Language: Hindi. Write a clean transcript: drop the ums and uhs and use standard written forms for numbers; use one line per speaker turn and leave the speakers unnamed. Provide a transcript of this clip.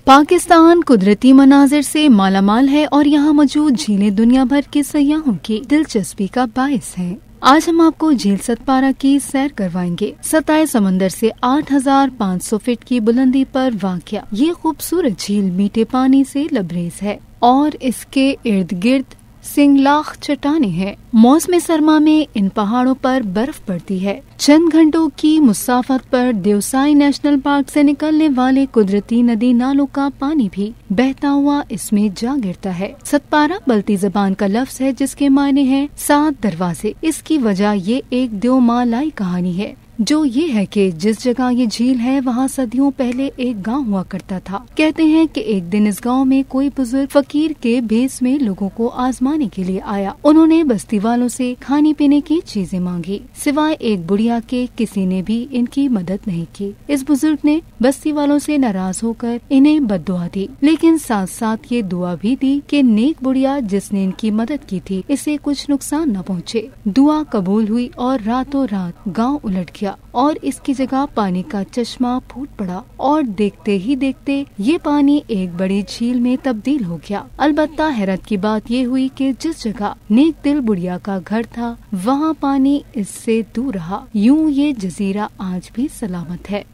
पाकिस्तान कुदरती मनाजिर से मालामाल है और यहाँ मौजूद झीलें दुनिया भर के सयाहों की दिलचस्पी का बायस हैं। आज हम आपको झील सतपारा की सैर करवाएंगे। सतह समंदर से 8,500 फीट की बुलंदी पर वाक़या ये खूबसूरत झील मीठे पानी से लबरेज है और इसके इर्द गिर्द सिंगलाख चट्टानें हैं। मौसम सरमा में इन पहाड़ों पर बर्फ पड़ती है। चंद घंटों की मुसाफत पर देवसाई नेशनल पार्क से निकलने वाले कुदरती नदी नालों का पानी भी बहता हुआ इसमें जा गिरता है। सतपारा बल्ती जबान का लफ्ज है जिसके मायने हैं 7 दरवाजे। इसकी वजह ये एक देवमालाई कहानी है, जो ये है कि जिस जगह ये झील है वहाँ सदियों पहले एक गांव हुआ करता था। कहते हैं कि एक दिन इस गांव में कोई बुजुर्ग फकीर के भेस में लोगों को आजमाने के लिए आया। उन्होंने बस्ती वालों से खाने पीने की चीजें मांगी। सिवाय एक बुढ़िया के किसी ने भी इनकी मदद नहीं की। इस बुजुर्ग ने बस्ती वालों से नाराज होकर इन्हें बद्दुआ दी, लेकिन साथ साथ ये दुआ भी दी कि नेक बुढ़िया जिसने इनकी मदद की थी इसे कुछ नुकसान न पहुँचे। दुआ कबूल हुई और रातों रात गाँव उलट गया और इसकी जगह पानी का चश्मा फूट पड़ा और देखते ही देखते ये पानी एक बड़ी झील में तब्दील हो गया। अलबत्ता हैरत की बात ये हुई कि जिस जगह नेक दिल बुढ़िया का घर था वहाँ पानी इससे दूर रहा। यूं ये जजीरा आज भी सलामत है।